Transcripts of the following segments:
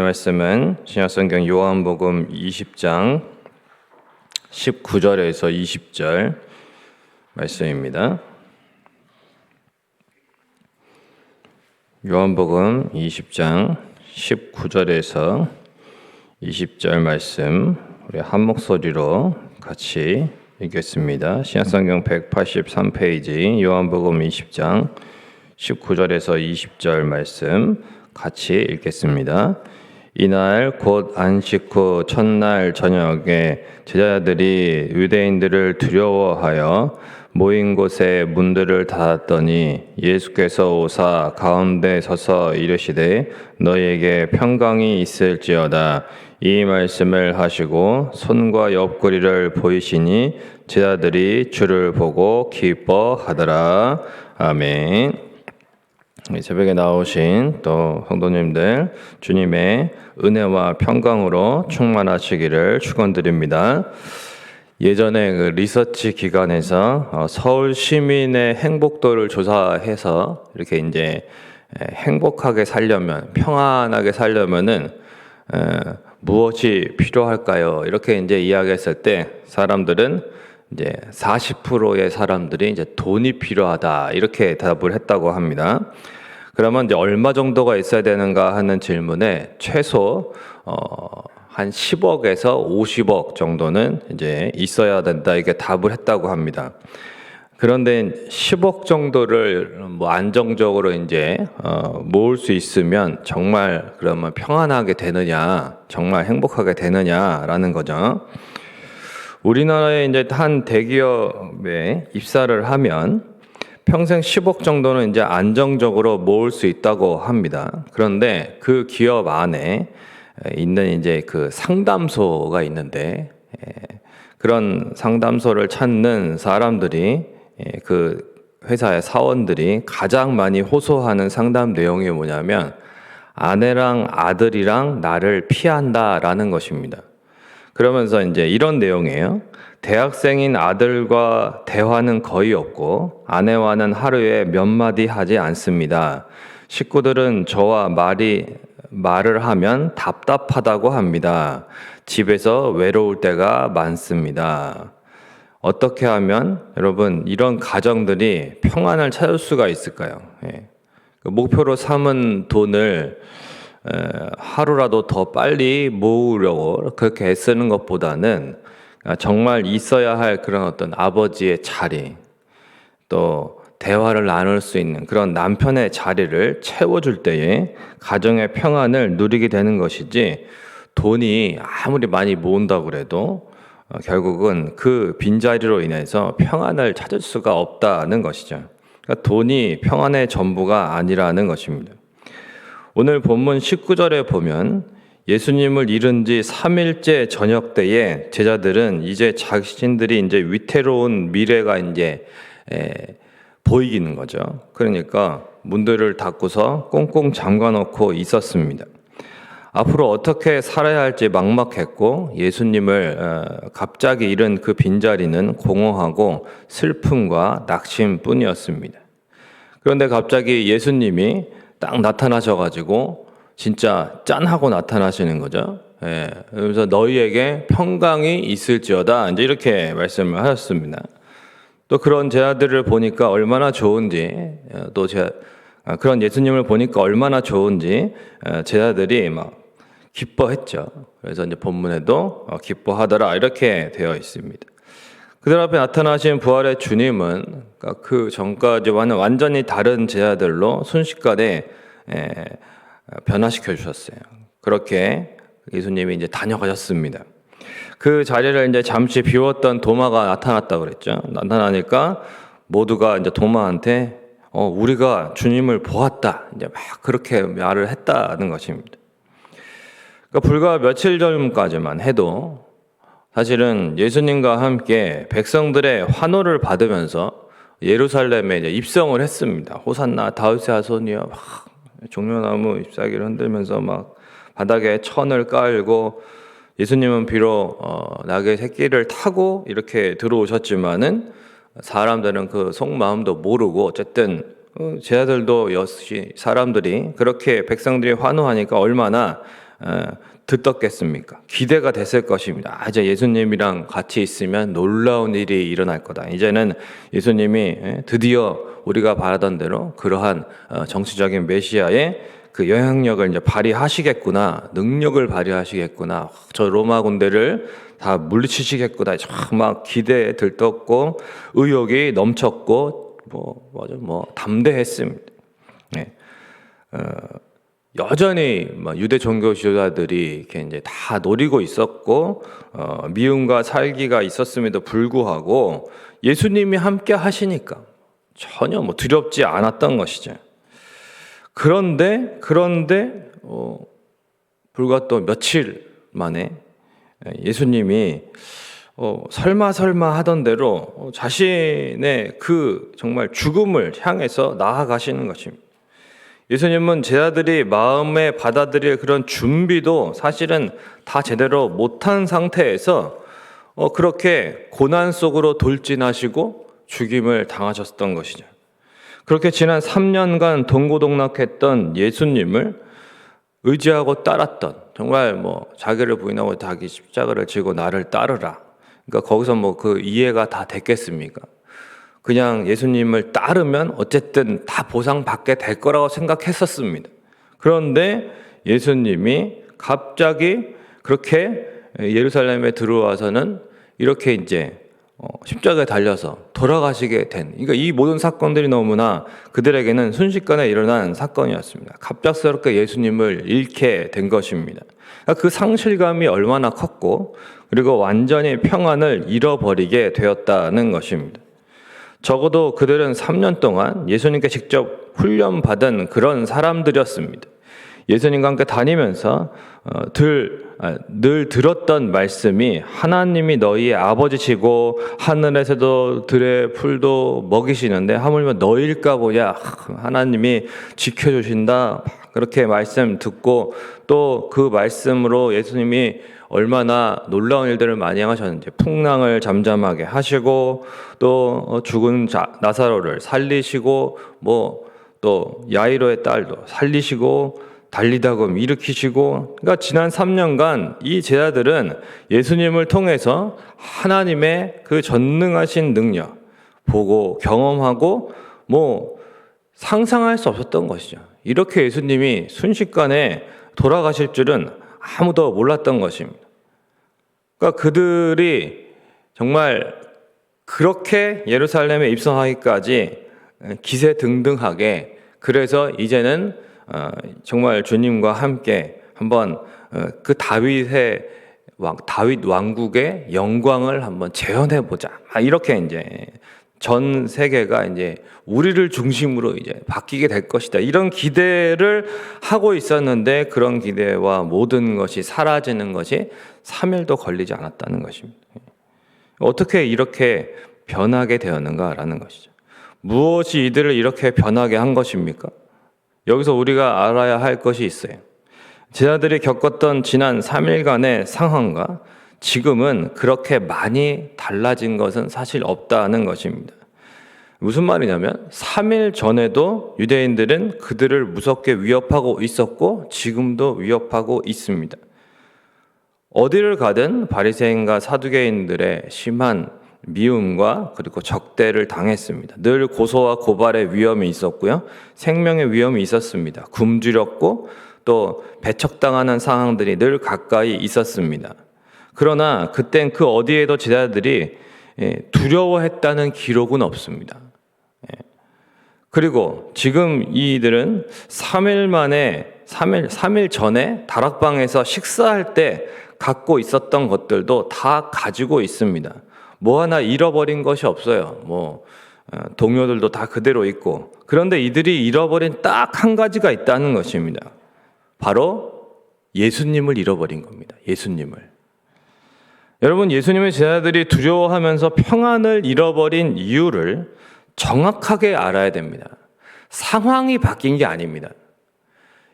말씀은 신약성경 요한복음 20장 19절에서 20절 말씀입니다. 요한복음 20장 19절에서 20절 말씀 우리 한 목소리로 같이 읽겠습니다. 신약성경 183페이지 요한복음 20장 19절에서 20절 말씀 같이 읽겠습니다. 이날 곧 안식 후 첫날 저녁에 제자들이 유대인들을 두려워하여 모인 곳에 문들을 닫았더니 예수께서 오사 가운데 서서 이르시되 너희에게 평강이 있을지어다. 이 말씀을 하시고 손과 옆구리를 보이시니 제자들이 주를 보고 기뻐하더라. 아멘. 새벽에 나오신 또 성도님들 주님의 은혜와 평강으로 충만하시기를 축원드립니다. 예전에 그 리서치 기관에서 서울 시민의 행복도를 조사해서 이렇게 이제 행복하게 살려면 평안하게 살려면은 무엇이 필요할까요? 이렇게 이제 이야기했을 때 사람들은 이제 40%의 사람들이 이제 돈이 필요하다 이렇게 대답을 했다고 합니다. 그러면 이제 얼마 정도가 있어야 되는가 하는 질문에 최소 한 10억에서 50억 정도는 이제 있어야 된다 이게 답을 했다고 합니다. 그런데 10억 정도를 뭐 안정적으로 이제 모을 수 있으면 정말 그러면 평안하게 되느냐, 정말 행복하게 되느냐라는 거죠. 우리나라에 이제 한 대기업에 입사를 하면 평생 10억 정도는 이제 안정적으로 모을 수 있다고 합니다. 그런데 그 기업 안에 있는 이제 그 상담소가 있는데 그런 상담소를 찾는 사람들이 그 회사의 사원들이 가장 많이 호소하는 상담 내용이 뭐냐면 아내랑 아들이랑 나를 피한다라는 것입니다. 그러면서 이제 이런 내용이에요. 대학생인 아들과 대화는 거의 없고 아내와는 하루에 몇 마디 하지 않습니다. 식구들은 저와 말을 하면 답답하다고 합니다. 집에서 외로울 때가 많습니다. 어떻게 하면 여러분 이런 가정들이 평안을 찾을 수가 있을까요? 목표로 삼은 돈을 하루라도 더 빨리 모으려고 그렇게 애쓰는 것보다는 정말 있어야 할 그런 어떤 아버지의 자리, 또 대화를 나눌 수 있는 그런 남편의 자리를 채워줄 때에 가정의 평안을 누리게 되는 것이지 돈이 아무리 많이 모은다고 그래도 결국은 그 빈자리로 인해서 평안을 찾을 수가 없다는 것이죠. 그러니까 돈이 평안의 전부가 아니라는 것입니다. 오늘 본문 19절에 보면 예수님을 잃은 지 3일째 저녁 때에 제자들은 이제 자신들이 이제 위태로운 미래가 이제 보이는 거죠. 그러니까 문들을 닫고서 꽁꽁 잠가 놓고 있었습니다. 앞으로 어떻게 살아야 할지 막막했고 예수님을 갑자기 잃은 그 빈자리는 공허하고 슬픔과 낙심뿐이었습니다. 그런데 갑자기 예수님이 딱 나타나셔가지고 진짜 짠하고 나타나시는 거죠. 그래서 너희에게 평강이 있을지어다 이제 이렇게 말씀을 하셨습니다. 또 그런 제자들을 보니까 얼마나 좋은지 또 그런 예수님을 보니까 얼마나 좋은지 제자들이 막 기뻐했죠. 그래서 이제 본문에도 기뻐하더라 이렇게 되어 있습니다. 그들 앞에 나타나신 부활의 주님은 그 전까지와는 완전히 다른 제자들로 순식간에 변화시켜 주셨어요. 그렇게 예수님이 이제 다녀가셨습니다. 그 자리를 이제 잠시 비웠던 도마가 나타났다고 그랬죠. 나타나니까 모두가 이제 도마한테 우리가 주님을 보았다. 이제 막 그렇게 말을 했다는 것입니다. 그러니까 불과 며칠 전까지만 해도 사실은 예수님과 함께 백성들의 환호를 받으면서 예루살렘에 이제 입성을 했습니다. 호산나 다윗의 자손이여 막 종려나무 잎사귀를 흔들면서 막 바닥에 천을 깔고 예수님은 비록 낙의 새끼를 타고 이렇게 들어오셨지만은 사람들은 그 속마음도 모르고 어쨌든 제자들도 사람들이 그렇게 백성들이 환호하니까 얼마나 들떴겠습니까? 기대가 됐을 것입니다. 이제 예수님이랑 같이 있으면 놀라운 일이 일어날 거다. 이제는 예수님이 드디어 우리가 바라던 대로 그러한 정치적인 메시아의 그 영향력을 이제 발휘하시겠구나, 능력을 발휘하시겠구나, 저 로마 군대를 다 물리치시겠구나, 막 기대에 들떴고 의욕이 넘쳤고 담대했습니다. 네. 여전히 유대 종교 지도자들이 이렇게 이제 다 노리고 있었고 미움과 살기가 있었음에도 불구하고 예수님이 함께 하시니까 전혀 두렵지 않았던 것이죠. 그런데 불과 또 며칠 만에 예수님이 설마 하던 대로 자신의 그 정말 죽음을 향해서 나아가시는 것입니다. 예수님은 제자들이 마음에 받아들일 그런 준비도 사실은 다 제대로 못한 상태에서 그렇게 고난 속으로 돌진하시고 죽임을 당하셨던 것이죠. 그렇게 지난 3년간 동고동락했던 예수님을 의지하고 따랐던, 정말 자기를 부인하고 자기 십자가를 지고 나를 따르라. 그러니까 거기서 그 이해가 다 됐겠습니까? 그냥 예수님을 따르면 어쨌든 다 보상받게 될 거라고 생각했었습니다. 그런데 예수님이 갑자기 그렇게 예루살렘에 들어와서는 이렇게 이제 십자가에 달려서 돌아가시게 된, 그러니까 이 모든 사건들이 너무나 그들에게는 순식간에 일어난 사건이었습니다. 갑작스럽게 예수님을 잃게 된 것입니다. 그러니까 그 상실감이 얼마나 컸고, 그리고 완전히 평안을 잃어버리게 되었다는 것입니다. 적어도 그들은 3년 동안 예수님께 직접 훈련받은 그런 사람들이었습니다. 예수님과 함께 다니면서 늘 들었던 말씀이 하나님이 너희의 아버지시고 하늘에서도 들의 풀도 먹이시는데 하물며 너희일까 보냐, 하나님이 지켜주신다, 그렇게 말씀 듣고 또 그 말씀으로 예수님이 얼마나 놀라운 일들을 많이 하셨는지, 풍랑을 잠잠하게 하시고 또 죽은 나사로를 살리시고 또 야이로의 딸도 살리시고 달리다금 일으키시고, 그러니까 지난 3년간 이 제자들은 예수님을 통해서 하나님의 그 전능하신 능력 보고 경험하고 상상할 수 없었던 것이죠. 이렇게 예수님이 순식간에 돌아가실 줄은 아무도 몰랐던 것입니다. 그러니까 그들이 정말 그렇게 예루살렘에 입성하기까지 기세등등하게, 그래서 이제는 정말 주님과 함께 한번 그 다윗 왕국의 영광을 한번 재현해 보자, 이렇게 이제 전 세계가 이제 우리를 중심으로 이제 바뀌게 될 것이다, 이런 기대를 하고 있었는데, 그런 기대와 모든 것이 사라지는 것이 3일도 걸리지 않았다는 것입니다. 어떻게 이렇게 변하게 되었는가라는 것이죠. 무엇이 이들을 이렇게 변하게 한 것입니까? 여기서 우리가 알아야 할 것이 있어요. 제자들이 겪었던 지난 3일간의 상황과 지금은 그렇게 많이 달라진 것은 사실 없다는 것입니다. 무슨 말이냐면 3일 전에도 유대인들은 그들을 무섭게 위협하고 있었고 지금도 위협하고 있습니다. 어디를 가든 바리새인과 사두개인들의 심한 미움과 그리고 적대를 당했습니다. 늘 고소와 고발의 위험이 있었고요, 생명의 위험이 있었습니다. 굶주렸고 또 배척당하는 상황들이 늘 가까이 있었습니다. 그러나 그땐 그 어디에도 제자들이 두려워했다는 기록은 없습니다. 그리고 지금 이들은 3일 전에 다락방에서 식사할 때 갖고 있었던 것들도 다 가지고 있습니다. 뭐 하나 잃어버린 것이 없어요. 동료들도 다 그대로 있고, 그런데 이들이 잃어버린 딱 한 가지가 있다는 것입니다. 바로 예수님을 잃어버린 겁니다. 예수님을. 여러분, 예수님의 제자들이 두려워하면서 평안을 잃어버린 이유를 정확하게 알아야 됩니다. 상황이 바뀐 게 아닙니다.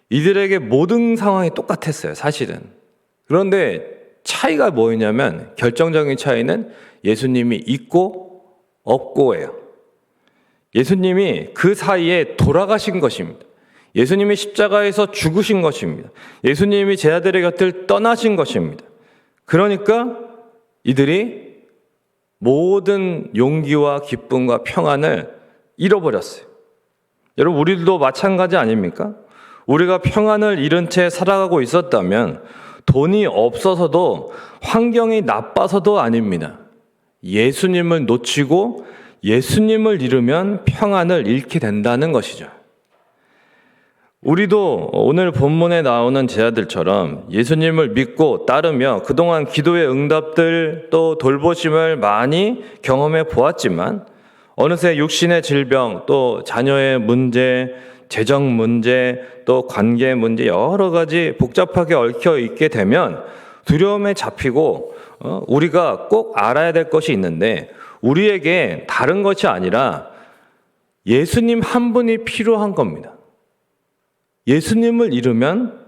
이들에게 모든 상황이 똑같았어요, 사실은. 그런데 차이가 뭐였냐면, 결정적인 차이는 예수님이 있고 없고예요. 예수님이 그 사이에 돌아가신 것입니다. 예수님이 십자가에서 죽으신 것입니다. 예수님이 제자들의 곁을 떠나신 것입니다. 그러니까 이들이 모든 용기와 기쁨과 평안을 잃어버렸어요. 여러분, 우리도 마찬가지 아닙니까? 우리가 평안을 잃은 채 살아가고 있었다면 돈이 없어서도 환경이 나빠서도 아닙니다. 예수님을 놓치고 예수님을 잃으면 평안을 잃게 된다는 것이죠. 우리도 오늘 본문에 나오는 제자들처럼 예수님을 믿고 따르며 그동안 기도의 응답들 또 돌보심을 많이 경험해 보았지만 어느새 육신의 질병 또 자녀의 문제, 재정 문제 또 관계 문제 여러 가지 복잡하게 얽혀 있게 되면 두려움에 잡히고 우리가 꼭 알아야 될 것이 있는데 우리에게 다른 것이 아니라 예수님 한 분이 필요한 겁니다. 예수님을 잃으면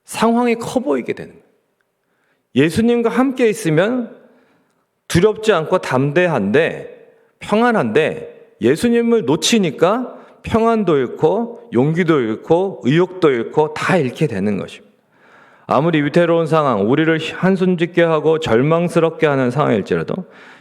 상황이 커 보이게 되는 거예요. 예수님과 함께 있으면 두렵지 않고 담대한데 평안한데 예수님을 놓치니까 평안도 잃고 용기도 잃고 의욕도 잃고 다 잃게 되는 것입니다. 아무리 위태로운 상황, 우리를 한숨짓게 하고 절망스럽게 하는 상황일지라도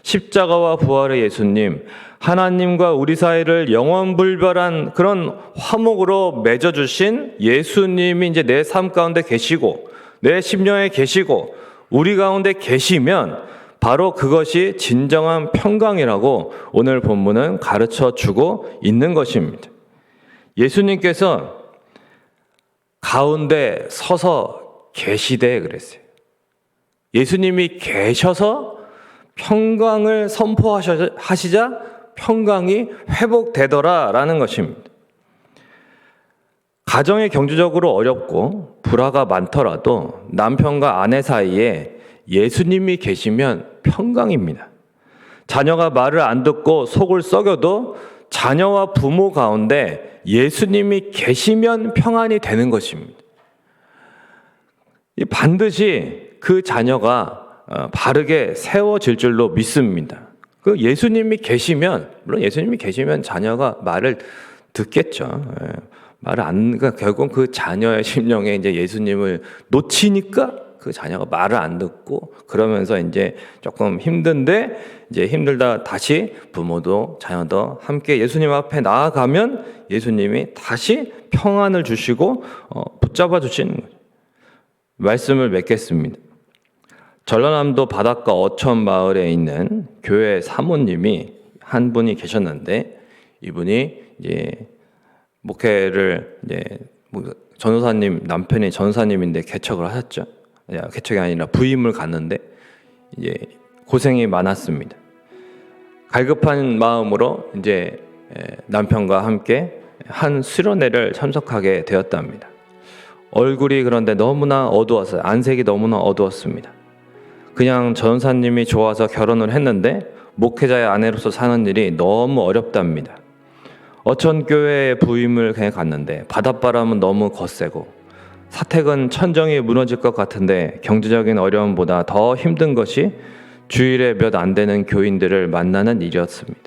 십자가와 부활의 예수님, 하나님과 우리 사이를 영원불변한 그런 화목으로 맺어주신 예수님이 이제 내 삶 가운데 계시고 내 심령에 계시고 우리 가운데 계시면 바로 그것이 진정한 평강이라고 오늘 본문은 가르쳐주고 있는 것입니다. 예수님께서 가운데 서서 계시되 그랬어요. 예수님이 계셔서 평강을 선포하시자 평강이 회복되더라라는 것입니다. 가정이 경제적으로 어렵고 불화가 많더라도 남편과 아내 사이에 예수님이 계시면 평강입니다. 자녀가 말을 안 듣고 속을 썩여도 자녀와 부모 가운데 예수님이 계시면 평안이 되는 것입니다. 반드시 그 자녀가 바르게 세워질 줄로 믿습니다. 그 예수님이 계시면, 물론 예수님이 계시면 자녀가 말을 듣겠죠. 말을 안, 그러니까 결국 그 자녀의 심령에 이제 예수님을 놓치니까 그 자녀가 말을 안 듣고 그러면서 이제 조금 힘든데 이제 힘들다 다시 부모도 자녀도 함께 예수님 앞에 나아가면 예수님이 다시 평안을 주시고 붙잡아 주시는 거죠. 말씀을 맺겠습니다. 전라남도 바닷가 어촌 마을에 있는 교회 사모님이 한 분이 계셨는데 이분이 이제 목회를 이제 전도사님 남편이 전도사님인데 개척을 하셨죠. 개척이 아니라 부임을 갔는데 이제 고생이 많았습니다. 갈급한 마음으로 이제 남편과 함께 한 수련회를 참석하게 되었답니다. 얼굴이 그런데 너무나 어두웠어요. 안색이 너무나 어두웠습니다. 그냥 전사님이 좋아서 결혼을 했는데 목회자의 아내로서 사는 일이 너무 어렵답니다. 어촌교회에 부임을 그냥 갔는데 바닷바람은 너무 거세고 사택은 천정이 무너질 것 같은데 경제적인 어려움보다 더 힘든 것이 주일에 몇 안 되는 교인들을 만나는 일이었습니다.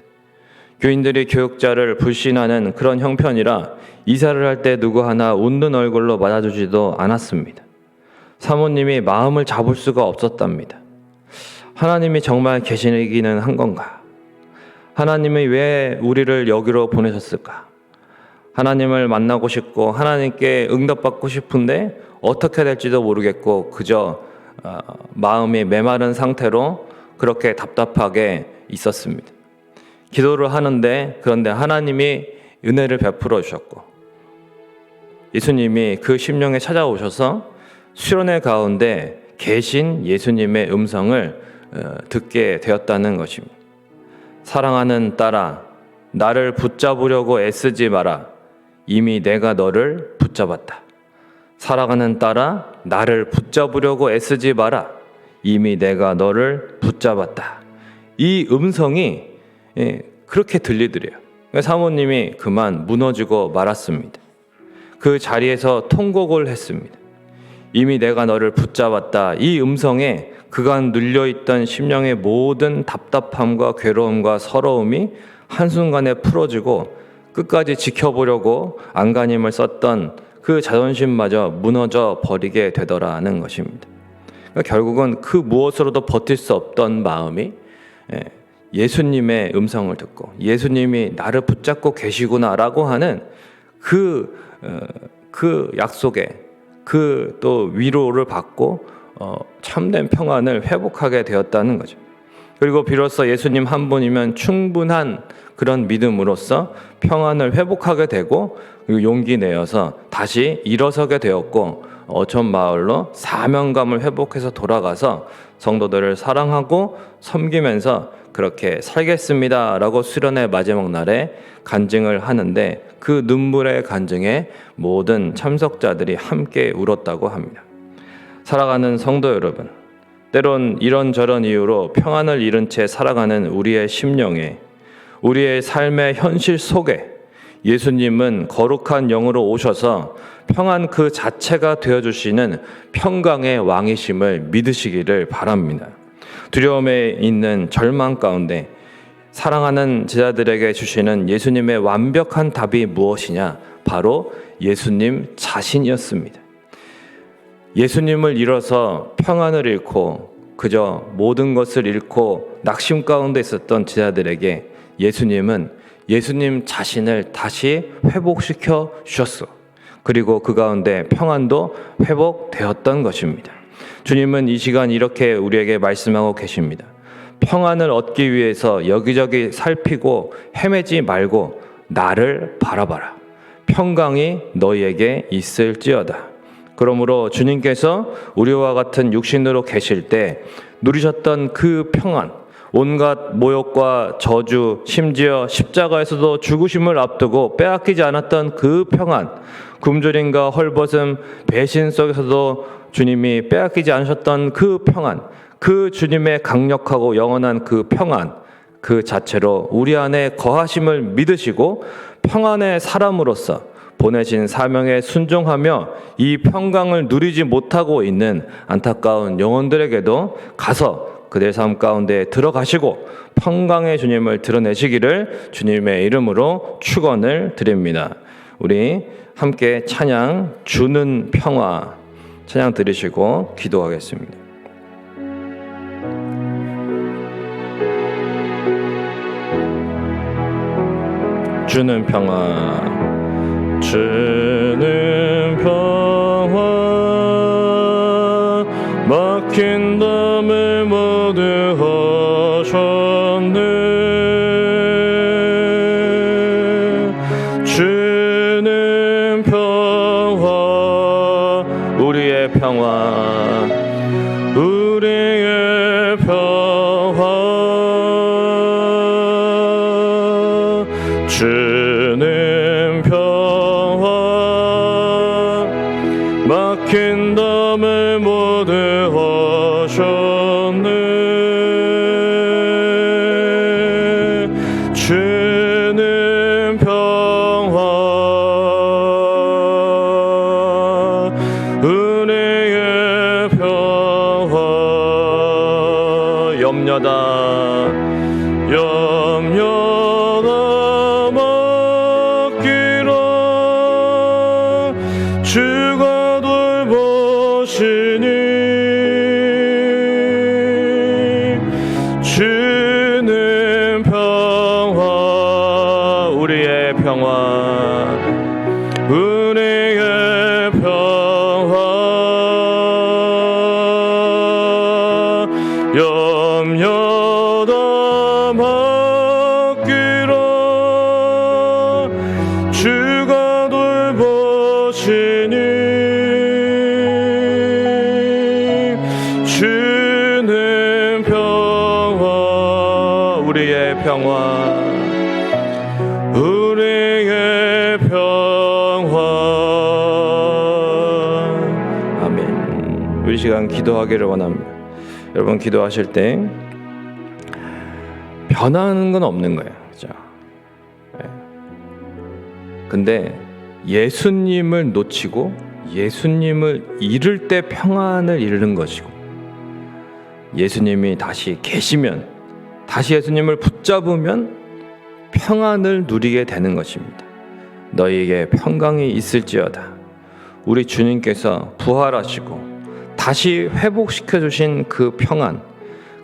교인들이 교육자를 불신하는 그런 형편이라 이사를 할 때 누구 하나 웃는 얼굴로 맞아주지도 않았습니다. 사모님이 마음을 잡을 수가 없었답니다. 하나님이 정말 계시기는 한 건가? 하나님이 왜 우리를 여기로 보내셨을까? 하나님을 만나고 싶고 하나님께 응답받고 싶은데 어떻게 될지도 모르겠고 그저 마음이 메마른 상태로 그렇게 답답하게 있었습니다. 기도를 하는데 그런데 하나님이 은혜를 베풀어 주셨고 예수님이 그 심령에 찾아오셔서 수련회 가운데 계신 예수님의 음성을 듣게 되었다는 것입니다. 사랑하는 딸아, 나를 붙잡으려고 애쓰지 마라. 이미 내가 너를 붙잡았다. 사랑하는 딸아, 나를 붙잡으려고 애쓰지 마라. 이미 내가 너를 붙잡았다. 이 음성이 그렇게 들리더래요. 사모님이 그만 무너지고 말았습니다. 그 자리에서 통곡을 했습니다. 이미 내가 너를 붙잡았다. 이 음성에 그간 눌려있던 심령의 모든 답답함과 괴로움과 서러움이 한순간에 풀어지고 끝까지 지켜보려고 안간힘을 썼던 그 자존심마저 무너져 버리게 되더라는 것입니다. 그러니까 결국은 그 무엇으로도 버틸 수 없던 마음이 예수님의 음성을 듣고 예수님이 나를 붙잡고 계시구나라고 하는 그 약속에 그 또 위로를 받고 참된 평안을 회복하게 되었다는 거죠. 그리고 비로소 예수님 한 분이면 충분한 그런 믿음으로써 평안을 회복하게 되고 그리고 용기 내어서 다시 일어서게 되었고 어촌 마을로 사명감을 회복해서 돌아가서 성도들을 사랑하고 섬기면서 그렇게 살겠습니다라고 수련의 마지막 날에 간증을 하는데 그 눈물의 간증에 모든 참석자들이 함께 울었다고 합니다. 살아가는 성도 여러분, 때론 이런저런 이유로 평안을 잃은 채 살아가는 우리의 심령에, 우리의 삶의 현실 속에 예수님은 거룩한 영으로 오셔서 평안 그 자체가 되어주시는 평강의 왕이심을 믿으시기를 바랍니다. 두려움에 있는 절망 가운데 사랑하는 제자들에게 주시는 예수님의 완벽한 답이 무엇이냐? 바로 예수님 자신이었습니다. 예수님을 잃어서 평안을 잃고 그저 모든 것을 잃고 낙심 가운데 있었던 제자들에게 예수님은 예수님 자신을 다시 회복시켜 주셨어. 그리고 그 가운데 평안도 회복되었던 것입니다. 주님은 이 시간 이렇게 우리에게 말씀하고 계십니다. 평안을 얻기 위해서 여기저기 살피고 헤매지 말고 나를 바라봐라. 평강이 너희에게 있을지어다. 그러므로 주님께서 우리와 같은 육신으로 계실 때 누리셨던 그 평안, 온갖 모욕과 저주, 심지어 십자가에서도 죽으심을 앞두고 빼앗기지 않았던 그 평안, 굶주림과 헐벗음, 배신 속에서도 주님이 빼앗기지 않으셨던 그 평안, 그 주님의 강력하고 영원한 그 평안, 그 자체로 우리 안에 거하심을 믿으시고 평안의 사람으로서 보내신 사명에 순종하며 이 평강을 누리지 못하고 있는 안타까운 영혼들에게도 가서 그들의 삶 가운데 들어가시고 평강의 주님을 드러내시기를 주님의 이름으로 축원을 드립니다. 우리 함께 찬양 주는 평화 찬양 들으시고 기도하겠습니다. 주는 평화, 주는 평화, 막힌 담을 모두 하셨네. 주는 평화, 우리의 평화, 우리의 평화, 주는 평화, 막힌 담을 모두 하셨네. 주는 평화, 우리의 평화, 염려다 맡기라. 주가 돌보시니 주는 평화, 우리의 평화, 우리의 평화, 염려다 맡기라. 주가 돌보시니 주는 평화, 우리의 평화, 우리의 평화. 아멘. 우리 시간 기도하기를 원합니다. 여러분 기도하실 때 변하는 건 없는 거예요. 그죠? 근데 예수님을 놓치고 예수님을 잃을 때 평안을 잃는 것이고, 예수님이 다시 계시면, 다시 예수님을 붙잡으면 평안을 누리게 되는 것입니다. 너희에게 평강이 있을지어다. 우리 주님께서 부활하시고 다시 회복시켜 주신 그 평안,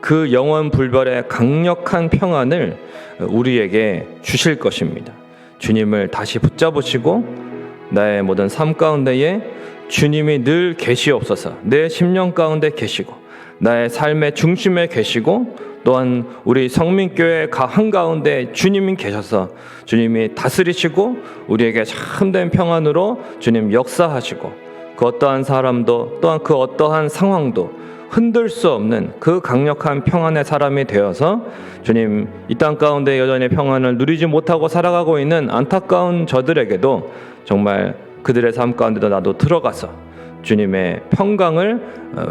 그 영원 불멸의 강력한 평안을 우리에게 주실 것입니다. 주님을 다시 붙잡으시고 나의 모든 삶 가운데에 주님이 늘 계시옵소서. 내 심령 가운데 계시고 나의 삶의 중심에 계시고 또한 우리 성민교회 한가운데 주님이 계셔서 주님이 다스리시고 우리에게 참된 평안으로 주님 역사하시고 그 어떠한 사람도 또한 그 어떠한 상황도 흔들 수 없는 그 강력한 평안의 사람이 되어서 주님 이 땅 가운데 여전히 평안을 누리지 못하고 살아가고 있는 안타까운 저들에게도 정말 그들의 삶 가운데도 나도 들어가서 주님의 평강을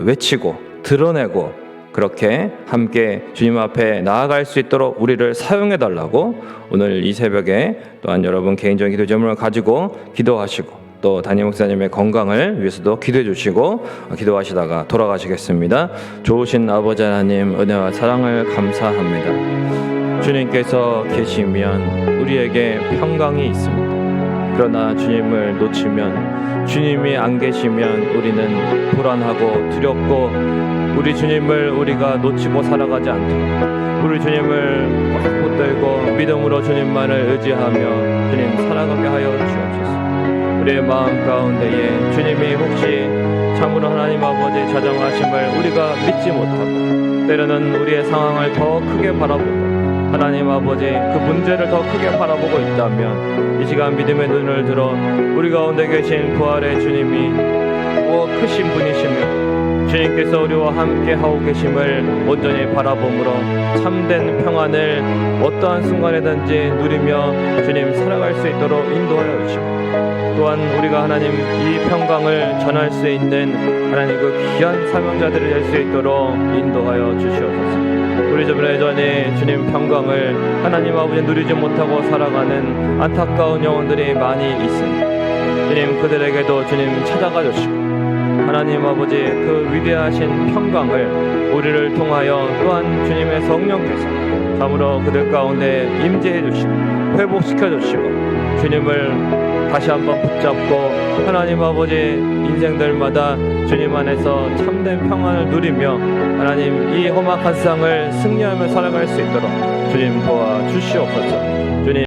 외치고 드러내고 그렇게 함께 주님 앞에 나아갈 수 있도록 우리를 사용해 달라고 오늘 이 새벽에 또한 여러분 개인적인 기도 제목을 가지고 기도하시고 또 담임 목사님의 건강을 위해서도 기도해 주시고 기도하시다가 돌아가시겠습니다. 좋으신 아버지 하나님 은혜와 사랑을 감사합니다. 주님께서 계시면 우리에게 평강이 있습니다. 그러나 주님을 놓치면 주님이 안 계시면 우리는 불안하고 두렵고 우리 주님을 우리가 놓치고 살아가지 않도록 우리 주님을 꽉 붙들고 믿음으로 주님만을 의지하며 주님 살아가게 하여 주옵소서. 우리의 마음 가운데에 주님이 혹시 참으로 하나님 아버지 자정하심을 우리가 믿지 못하고 때로는 우리의 상황을 더 크게 바라보고 하나님 아버지 그 문제를 더 크게 바라보고 있다면 이 시간 믿음의 눈을 들어 우리 가운데 계신 부활의 주님이 무엇 크신 분이시며 주님께서 우리와 함께 하고 계심을 온전히 바라봄으로 참된 평안을 어떠한 순간에든지 누리며 주님 살아갈 수 있도록 인도하여 주시고 또한 우리가 하나님 이 평강을 전할 수 있는 하나님 그 귀한 사명자들이 될 수 있도록 인도하여 주시옵소서. 우리 주변에 여전히 주님 평강을 하나님 아버지 누리지 못하고 살아가는 안타까운 영혼들이 많이 있으니 주님 그들에게도 주님 찾아가 주시고 하나님 아버지 그 위대하신 평강을 우리를 통하여 또한 주님의 성령께서 참으로 그들 가운데 임재해 주시고 회복시켜 주시고 주님을 다시 한번 붙잡고 하나님 아버지 인생들마다 주님 안에서 참된 평안을 누리며 하나님 이 험악한 세상을 승리하며 살아갈 수 있도록 주님 도와주시옵소서. 주님